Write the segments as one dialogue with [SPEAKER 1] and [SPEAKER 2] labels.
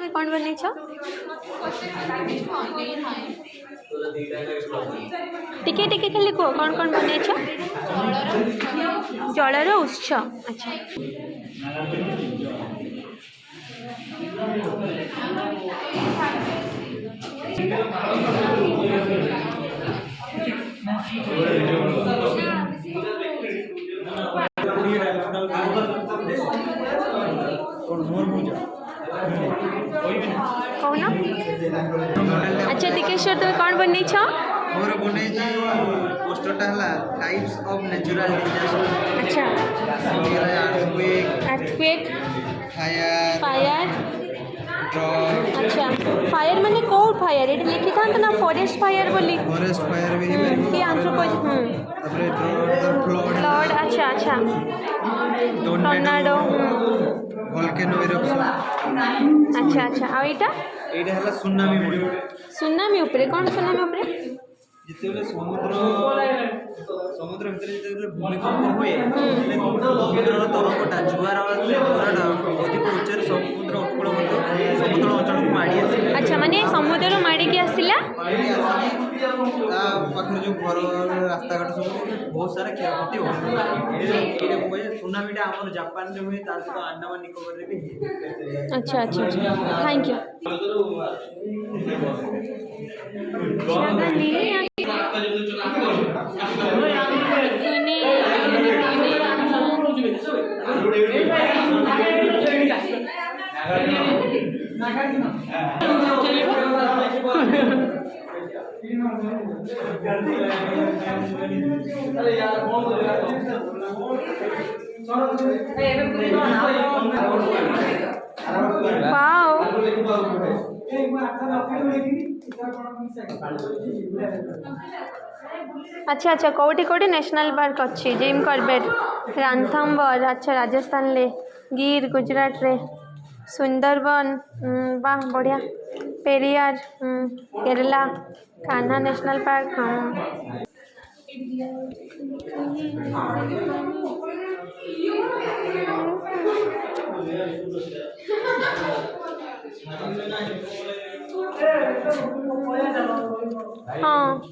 [SPEAKER 1] তুমি কোন বনেছ টিকে টিকে খালি কুহ কোন বনেছ জলর উৎস আচ্ছা कौन अच्छा दिकेश्वर तुम कौन बनी छ
[SPEAKER 2] मोर बने जी पोस्टरटा हला टाइप्स ऑफ नेचुरल डिजास्टर
[SPEAKER 1] अच्छा
[SPEAKER 2] अर्थक्वेक फायर
[SPEAKER 1] फायर
[SPEAKER 2] ड्रॉट
[SPEAKER 1] अच्छा फायर माने कोड फायर एट लिखि था ना फॉरेस्ट फायर बोली
[SPEAKER 2] फॉरेस्ट फायर भी
[SPEAKER 1] कि एंथ्रोपोलॉजी
[SPEAKER 2] तापर ड्रॉट
[SPEAKER 1] फ्लड अच्छा अच्छा टर्नाडो
[SPEAKER 2] वोल्केनो इरप्शन
[SPEAKER 1] अच्छा अच्छा आ एटा
[SPEAKER 2] एटा हला
[SPEAKER 1] सुनामी ऊपर कौन सुनामी ऊपर
[SPEAKER 2] जितेबले समुद्र भितर जितेबले भूमिकंप हुए समुद्रर तरंगटा जुआर तरंगटा अधिक उच्चर समुद्र उपकूलवर्ती समुद्र अंचल को माड़ी आसी
[SPEAKER 1] अच्छा माने समुद्र माड़ी के आसिला
[SPEAKER 2] पाखर जो घर रास्ता घाट सब बहुत सारा क्षयक्षति हो सुनामीटा आम जापान में हुए अंडमान निकोबर में भी
[SPEAKER 1] अच्छा अच्छा थैंक यू वाओ अच्छा अच्छा कौटी कौटी नेशनल पार्क अच्छी जिम कॉर्बेट रानथम्बर अच्छा राजस्थान ले गिर गुजरात रे सुंदरबन वाह बढ़िया पेरियार केरला कान्हा नेशनल पार्क हाँ हाँ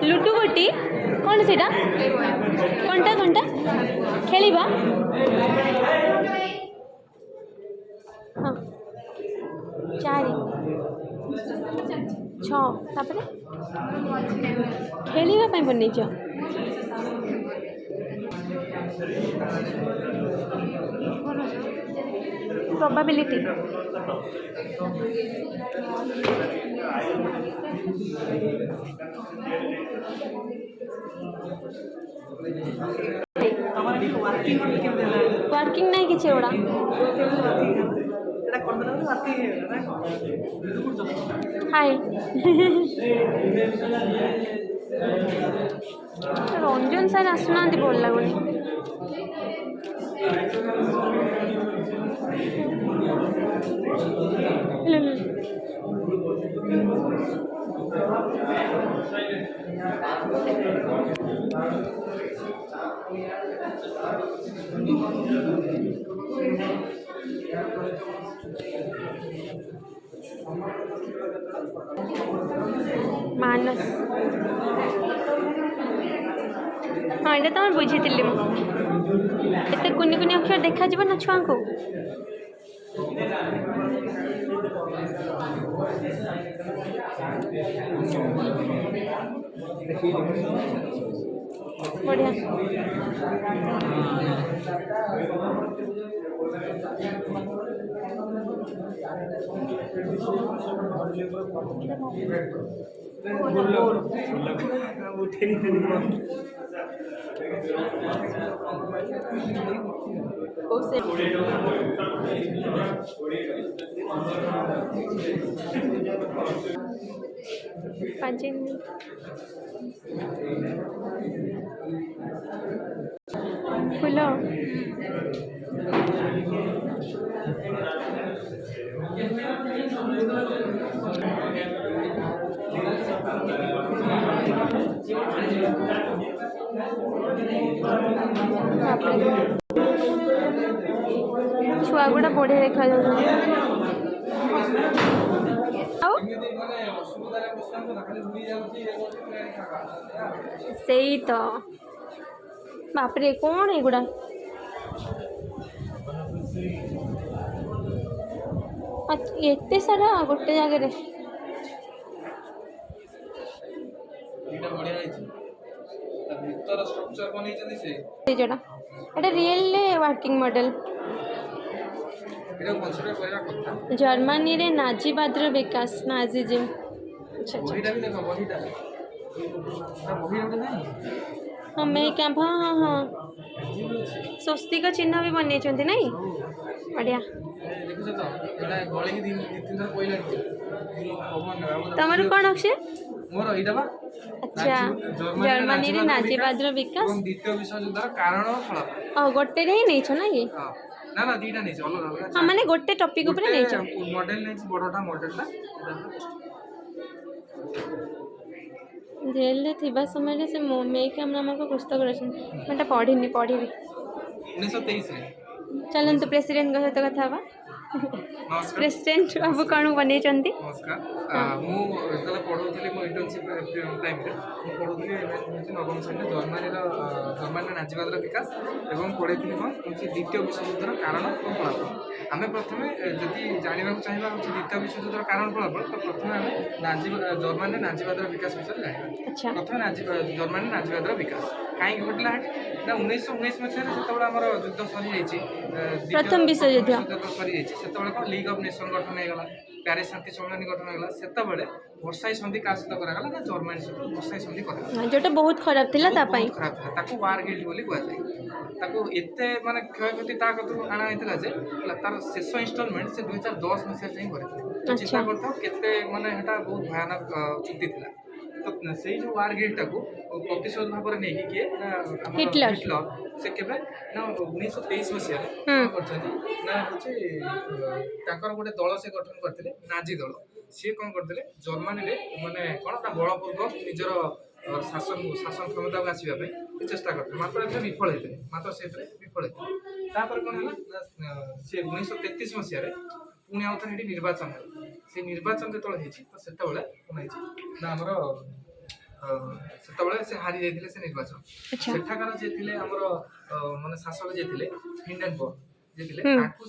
[SPEAKER 1] लुडु गोटी कौन से कंटा कंटा खेलिबा हाँ चारि छपरे खेलिबा ପାଇଁ ବନେଇଛ probability वर्किंग नहीं किसी एवढा हाय रंजन सर आसुना बोल लगुनि ମାନସ हाँ ये तो मैं बुझी एत कुनि कुनि अक्षर देखा ना छुआ को बढ़िया फूल छुआ गुड़ा बढ़िया देखा से तो बापरे कौन एगुड़ा एते सारा गोटे जगह जोड़ा एटा रियल वर्किंग मॉडल जर्मनी रे नाजीवाद रो विकास नाजीजिम हाँ मैं क्या हाँ हाँ हाँ स्वस्तिक चिन्ह भी बन नहीं बढ़िया तमर कौन अक्षय अच्छा जर्मनी रे नाजीवाद रो विकास
[SPEAKER 2] द्वितीय विश्व युद्धर कारण फल
[SPEAKER 1] गोटे रे नहीं छो ना ये
[SPEAKER 2] ना ना दीटा नहीं अलग अलग
[SPEAKER 1] हाँ माने गोटे टॉपिक ऊपर नहीं छो
[SPEAKER 2] मॉडल नहीं बड़टा मॉडलटा
[SPEAKER 1] जेल थिबा समय से मेकअप नामक पुस्तक रचन मैं पढ़ी पढ़ी
[SPEAKER 2] 1923 रे
[SPEAKER 1] चलते प्रेसिडेंट सहित कथा प्रेसिडेंट बाबू कौन बन
[SPEAKER 2] नमस्कार मु जब पढ़ुली मो इंटर्नशिप टाइम रे मु पढ़ुली नवम श्रेणी जर्मनी नाजीवाद विकास एवं पढ़ी कौन द्वितीय विश्व युद्धर कारण फलाफल आम प्रथम जदि जानवा चाहिए द्वितीय विश्व युद्धर कारण फलाफल तो प्रथम आम जर्मनी नाजीवाद विकास विषय जानवा प्रथम जर्मनी नाजीवाद विकास कहीं घटला ना 1919 मसीह जो आम युद्ध सरी
[SPEAKER 1] प्रथम विश्व युद्ध
[SPEAKER 2] सरी से लीग अफ नेशन गठन होगा प्यारिस शांति सम्मेलन गठन होगा से वर्साई संधि क्या सहित कराला ना जर्मनी सहित वर्साई संधि कराला
[SPEAKER 1] जोटा बहुत खराब थिला
[SPEAKER 2] खराब था ताकू वार गिल्ट बोली कहते एते माने क्षयक्षति ता कतु आना होता जे तार शेष इंस्टॉलमेंट से 2010 मसीहा जाई करथिले चिंता करथो केते माने हेटा बहुत भयानक चुक्ति थिला तो से जो वार गिल्ट को प्रतिशोध भाव में नहीं किए
[SPEAKER 1] हिटलर
[SPEAKER 2] से केबे ना 1923 मसीहा करछथि ना होचे गोटे दल से गठन करथिले नाजी दल सी कौन करते जर्मनी रे माने कौन बलपूर्वक निजर शासन क्षमता को आसवाई चेष्टा करते मात्र विफल होते मात्र से विफल होते कौन है सी 1933 मसीह पुणी आउ थे निर्वाचन से निर्वाचन जो तो से कौन ना आमर से हारी जाते से निर्वाचन सेठाकार जे थे आमर माने शासक जे थे हिंडेनबर्ग जे थे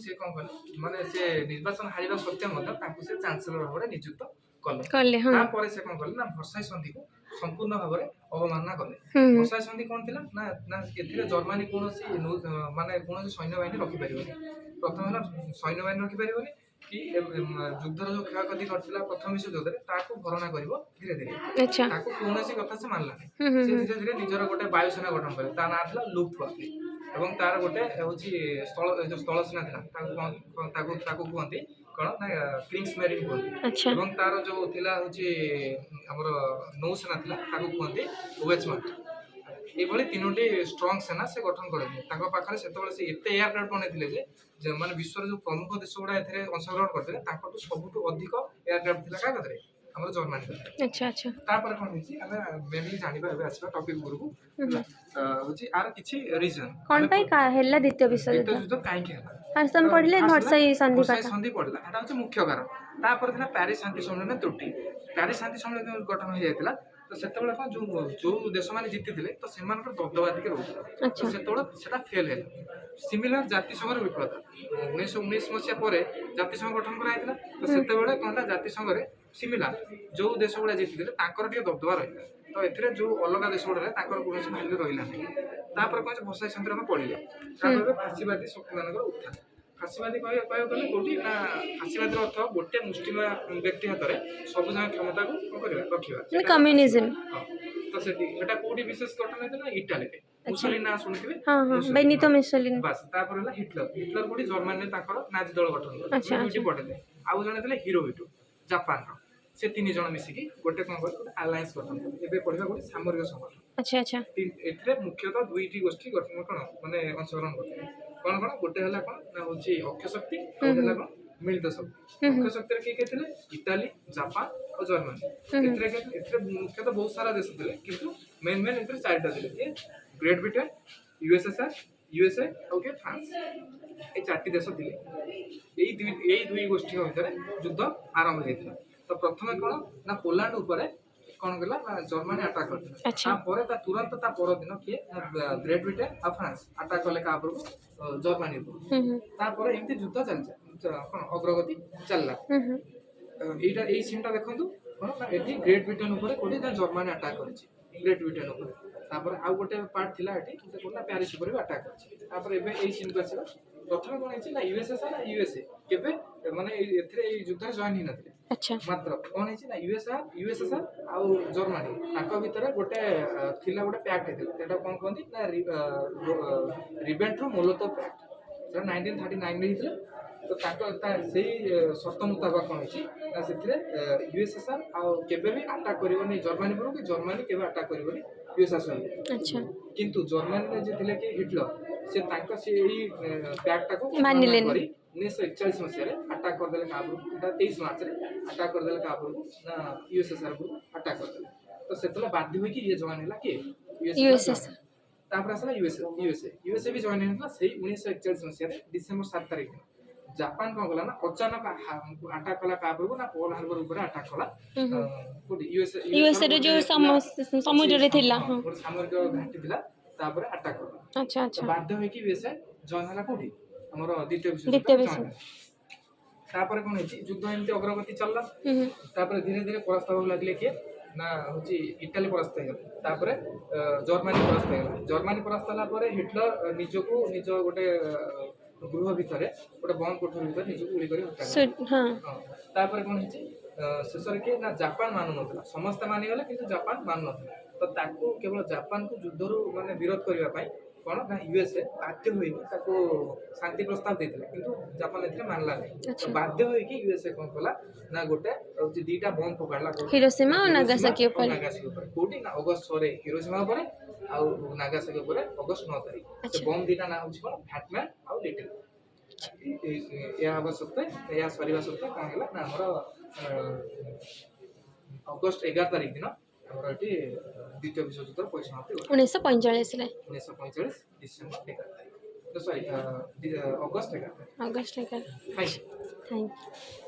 [SPEAKER 2] सी कौन कले माने से निर्वाचन हारिबा सत्त्वे से चांसेलर भाव में नियुक्त कले से कौन कले ना वर्साई संधि को संपूर्ण भाव में अवमानना कले वर्साई संधि कौन थिला ना ना एथिरे जर्मनी कोनोसी माने कोनोसी सैन्य बाहिनी रखि परिबोनी प्रथम है सैन्य बाहिनी रखि परिबोनी कि युद्धर जो क्षयक्षति करथिला प्रथम विश्व युद्ध रे ताको भरणा करिवो धीरे धीरे अच्छा ताको कोनोसी कथा से मानला नहीं से धीरे धीरे निजर गोटे वायुसेना गठन करे ता ना थिला लुफ्टवाफ्फे एवं तार गोटे होची स्थल जो स्थल सेना थिला ताको कहंती कौन ना क्रिंग्स मेरिन कहते एवं तार जो थिला होची हमर नौसेना थिला ताको कहंती वेचमार्ट ये तीनोटी स्ट्रंग सेना से गठन करते पाखे से एत एयरक्राफ्ट बनते जे माने विश्व जो प्रमुख देश गुड़ा अंशग्रहण करते सबुठ अधिक एयरक्राफ्ट था क्या ଆମର ଜର୍ମାନୀ।
[SPEAKER 1] ଆଚ୍ଛା ଆଚ୍ଛା
[SPEAKER 2] ତାପରେ କ'ଣ ହେଇଛି ଆମେ ମେନଲି ଜାଣିବା ଏବେ ଆସିବା ଟପିକ୍ ଉପରକୁ ହେଉଛି ଆର କିଛି ରିଜନ୍
[SPEAKER 1] କ'ଣ ପାଇଁ ହେଲା ଦ୍ୱିତୀୟ
[SPEAKER 2] ଦ୍ୱିତୀୟ
[SPEAKER 1] ବିଶ୍ୱଯୁଦ୍ଧ
[SPEAKER 2] ଯୁଦ୍ଧ କାହିଁକି ହେଲା।
[SPEAKER 1] ଫାଷ୍ଟ ତମେ ପଢିଲେ ଭର୍ସାଇ ସନ୍ଧି
[SPEAKER 2] ଭର୍ସାଇ
[SPEAKER 1] କଥା
[SPEAKER 2] ସନ୍ଧି ପଡ଼ିଲା, ଏଟା ହେଉଛି ମୁଖ୍ୟ କାରଣ। ତାପରେ ଥିଲା ପ୍ୟାରିସ୍ ଶାନ୍ତି ସମ୍ମିଳନୀ ତ୍ରୁଟି। ପ୍ୟାରିସ୍ ଶାନ୍ତି ସମ୍ମିଳନୀ ଗଠନ ହେଇଯାଇଥିଲା, ତ ସେତେବେଳେ କ'ଣ ଯୋଉ ଦେଶମାନେ ଜିତିଥିଲେ ତ ସେମାନଙ୍କର ଦବଦବା ଟିକେ ରହୁଥିଲା, ତ ସେତେବେଳେ ସେଟା ଫେଲ୍ ହେଲା। ସିମିଲାର ଜାତିସଂଘର ବିଫଳତା 1919 ମସିହା ପରେ ଜାତିସଂଘ ଗଠନ କରାଯାଇଥିଲା, ତ ସେତେବେଳେ କ'ଣ ହେଲା ଜାତିସଂଘରେ ସିମିଲାର ଯୋଉ ଦେଶ ଗୁଡ଼ା ଜିତିଥିଲେ ତାଙ୍କର ଟିକେ ଦବଦବା ରହିଲା, ତ ଏଥିରେ ଯୋଉ ଅଲଗା ଦେଶ ଗୁଡ଼ା ତାଙ୍କର କୌଣସି ଭ୍ୟାଲ୍ୟୁ ରହିଲା ନାହିଁ। ତାପରେ କ'ଣ ଭର୍ସାଇ ସନ୍ଧିରେ ଆମେ ପଡ଼ିଲେ, ତାପରେ ଫାଶୀବାଦୀ ଶକ୍ତିମାନଙ୍କର ଉତ୍ଥାନ। ଫାଶୀବାଦୀ କହିବାକୁ ଗଲେ କୋଉଠି ନା ଫାଶୀବାଦୀର ଅର୍ଥ ଗୋଟେ ମୁଷ୍ଟିମୟ ବ୍ୟକ୍ତି ହାତରେ ସବୁ ଯାକ କ୍ଷମତାକୁ କ'ଣ କରିବା ରଖିବା,
[SPEAKER 1] କମ୍ୟୁନିଜମ।
[SPEAKER 2] ତ ସେଟା କୋଉଠି ବିଶେଷ ଗଠନ ହେଇଥିଲା ଇଟାଲୀରେ। ମୁସୋଲିନି ନାଁ ଶୁଣିଥିବେ,
[SPEAKER 1] ବେନିଟୋ ମୁସୋଲିନି।
[SPEAKER 2] ବାସ୍। ତାପରେ ହେଲା ହିଟଲର କୋଉଠି ଜର୍ମାନୀରେ ତାଙ୍କର ନାଜି ଦଳ ଗଠନ କଲେ, ଦୁଇଟି ପଢିଲେ। ଆଉ ଜଣେ ଥିଲେ ହିରୋହିଟୋ ଜାପାନର। ସେ 3 ଜଣ ମିଶିକି ଗୋଟେ କ'ଣ କଲେ ଗୋଟେ ଆଲାଏନ୍ସ ଗଠନ କଲେ। ଏବେ ପଢିବା ଗୋଟେ ସାମରିକ ସଂଗଠନ। ଏଥିରେ ମୁଖ୍ୟତଃ 2ଟି ଗୋଷ୍ଠୀ ଗଠନ କ'ଣ ମାନେ ଅଂଶଗ୍ରହଣ କରିଥିଲେ। କ'ଣ ଗୋଟେ ହେଲା କ'ଣ ନା ହେଉଛି ଅକ୍ଷୟ ଶକ୍ତି, ଆଉ ହେଲା କ'ଣ ମିଳିତ ଶକ୍ତି। ଅକ୍ଷୟ ଶକ୍ତିରେ କିଏ କିଏ ଥିଲେ? ଇଟାଲୀ, ଜାପାନ ଆଉ ଜର୍ମାନୀ। ଏଥିରେ ମୁଖ୍ୟତଃ ବହୁତ ସାରା ଦେଶ ଥିଲେ, କିନ୍ତୁ ମେନ୍ ଏଥିରେ 4ଟା ଥିଲେ, କିଏ? ଗ୍ରେଟ୍ ବ୍ରିଟେନ, ୟୁଏସ୍ଏ ଆଉ କିଏ? ଫ୍ରାନ୍ସ। এই 4ଟି ଦେଶ ଥିଲେ। ଏଇ ଦୁଇ ଗୋଷ୍ଠୀଙ୍କ ଭିତରେ ଯୁଦ୍ଧ ଆରମ୍ଭ ହେଇଥିଲା। ତ ପ୍ରଥମେ କ'ଣ ନା ପୋଲାଣ୍ଡ ଉପରେ କ'ଣ କଲା ନା ଜର୍ମାନୀ ଆଟାକ୍ କରିଥିଲା। ତାପରେ ତୁରନ୍ତ ତା ପରଦିନ କିଏ ଗ୍ରେଟ୍ ବ୍ରିଟେନ ଆଉ ଫ୍ରାନ୍ସ ଆଟାକ୍ କଲେ କାହା ଉପରକୁ? ଜର୍ମାନୀ ଉପରକୁ। ତାପରେ ଏମିତି ଯୁଦ୍ଧ ଚାଲିଥିଲା, କ'ଣ ଅଗ୍ରଗତି ଚାଲିଲା। ଏଇ ସିନ୍ଟା ଦେଖନ୍ତୁ, କ'ଣ ନା ଏଠି ଗ୍ରେଟ୍ ବ୍ରିଟେନ ଉପରେ କୋଉଠି ନା ଜର୍ମାନୀ ଆଟାକ୍ କରିଛି, ଗ୍ରେଟ୍ ବ୍ରିଟେନ ଉପରେ। ତାପରେ ଆଉ ଗୋଟେ ପାର୍ଟ ଥିଲା ଏଠି ସେ କୋଉଠି ନା ପ୍ୟାରିସ୍ ଉପରେ ବି ଆଟାକ୍ କରିଛି। ତାପରେ ଏବେ ଏଇ ସିନ୍କୁ ଆସିବା। ପ୍ରଥମେ କ'ଣ ହେଇଛି ନା ୟୁଏସ୍ଏ କେବେ ମାନେ ଏଥିରେ ଏଇ ଯୁଦ୍ଧରେ ଜଏନ୍ ହେଇନଥିଲେ। ମାତ୍ର କ'ଣ ହେଇଛି ନା ୟୁଏସ୍ଏସ୍ଆର ଆଉ ଜର୍ମାନୀ ତାଙ୍କ ଭିତରେ ଗୋଟେ ଥିଲା ଗୋଟେ ପ୍ୟାକ୍ଟ ହେଇଥିଲା, ସେଟା କ'ଣ କୁହନ୍ତି ନା ରିବେଣ୍ଟ୍ରୋ ମୋଲୋତୋଭ୍ ପ୍ୟାକ୍ଟ। ସେଟା 1939 ରେ ହେଇଥିଲା। ତ ସେଇ ସର୍ତ୍ତ ମୁତାବକ କ'ଣ ହେଇଛି ନା ସେଥିରେ ୟୁଏସ୍ଏସ୍ଆର ଆଉ କେବେ ବି ଆଟାକ୍ କରିବନି ଜର୍ମାନୀ ଉପରକୁ, ଜର୍ମାନୀ କେବେ ଆଟାକ୍ କରିବନି ୟୁଏସ୍ଏସ୍ଆର। କିନ୍ତୁ ଜର୍ମାନୀରେ ଯିଏ ଥିଲେ କି ହିଟଲର, ସେ ଏଇ ପ୍ୟାକ୍ଟଟାକୁ ମାନିଲେନି କରି 1941 ମସିହାରେ ଆଟାକ୍ କରିଦେଲେ କାହା ଉପରକୁ? ଏଟା 23 ମାର୍ଚ୍ଚରେ ଆଟାକ୍ କରିଦେଲେ କାହା ଉପରକୁ ନା ୟୁଏସ୍ଏସ୍ଆର ଉପରକୁ ଆଟାକ୍ କରିଦେଲେ। ତ ସେତେବେଳେ ବାଧ୍ୟ ହୋଇକି ଇଏ ଜଏନ୍ ହେଲା କିଏ? ୟୁଏସ୍ଏସ୍ଆର। ତାପରେ ଆସିଲା ୟୁଏସ୍ଏ ବି ଜଏନ୍ ହେଇଥିଲା ସେଇ 1941 ମସିହାରେ ଡିସେମ୍ବର 7 ତାରିଖ ଦିନ। ଜାପାନ କ'ଣ କଲା ନା ଅଚାନକ ଆଟାକ୍ କଲା କାହା ଉପରକୁ ନା ପର୍ଲ ହାର୍ବର ଉପରେ ଆଟାକ୍ କଲା। କୋଉଠି? ୟୁଏସ୍ଏ ରେ ଯୋଉ ସମୁଦ୍ରରେ ଥିଲା, ଗୋଟେ ସାମରିକ ଘାଟି ଥିଲା, ତାପରେ ଆଟାକ୍ କଲା। ବାଧ୍ୟ ହୋଇକି ୟୁଏସ୍ଏ ଜଏନ୍ ହେଲା କୋଉଠି? ଆମର ଦ୍ୱିତୀୟ ବିଶ୍ୱଯୁଦ୍ଧ। ତାପରେ କ'ଣ ହେଇଛି ଯୁଦ୍ଧ ଏମିତି ଅଗ୍ରଗତି ଚାଲିଲା। ତାପରେ ଧୀରେ ଧୀରେ ପରାସ୍ତ ହେବାକୁ ଲାଗିଲେ କିଏ ନା ହେଉଛି ଇଟାଲୀ ପରାସ୍ତ ହେଇଗଲା। ତାପରେ ଜର୍ମାନୀ ପରାସ୍ତ ହେଇଗଲା। ଜର୍ମାନୀ ପରାସ୍ତ ହେଲା ପରେ ହିଟଲର ନିଜକୁ ନିଜ ଗୋଟେ ଗୃହ ଭିତରେ ଗୋଟେ ବନ୍ଦ କୋଠରୀ ଭିତରେ ନିଜକୁ ଗୁଳି କରି ହତ୍ୟା କଲା। ତାପରେ କ'ଣ ହେଇଛି ଶେଷରେ କିଏ ନା ଜାପାନ ମାନୁନଥିଲା, ସମସ୍ତେ ମାନିଗଲେ କିନ୍ତୁ ଜାପାନ ମାନୁନଥିଲା। ତ ତାକୁ କେବଳ ଜାପାନକୁ ଯୁଦ୍ଧରୁ ମାନେ ବିରୋଧ କରିବା ପାଇଁ କ'ଣ ନା ୟୁଏସ୍ଏ ବାଧ୍ୟ ହୋଇକି ତାକୁ ଶାନ୍ତି ପ୍ରସ୍ତାବ ଦେଇଥିଲା, କିନ୍ତୁ ଜାପାନ ଏଥିରେ ମାନିଲା ନାହିଁ। ବାଧ୍ୟ ହୋଇକି ୟୁଏସ୍ଏ କ'ଣ କଲା ନା ଗୋଟେ 2ଟା ବମ୍ ପକାଇଲା, ହିରୋସୀମା ଆଉ ନାଗାସାକି ଉପରେ। କୋଉଠି ନା ଅଗଷ୍ଟ 6ରେ ହିରୋସୀମା ଉପରେ ଆଉ ନାଗାସାକି ଉପରେ ଅଗଷ୍ଟ 9 ତାରିଖ। ସେ ବମ୍ 2ଟା ନାଁ ହେଉଛି କ'ଣ? ଫ୍ୟାଟମ୍ୟାନ୍ ଆଉ ଲିଟିଲ୍। ଏହା ସରିବା ସତ୍ତ୍ୱେ କ'ଣ ହେଲା ନା ଆମର ଅଗଷ୍ଟ 11 ତାରିଖ ଦିନ ଆମର ଏଠି ଦ୍ୱିତୀୟ ବିଶ୍ୱଯୁଦ୍ଧର ପରିସମାପ୍ତି 1945 ଡିସେମ୍ବର 11 ତାରିଖ। ଅଗଷ୍ଟ 11 ତାରିଖ। Thank you.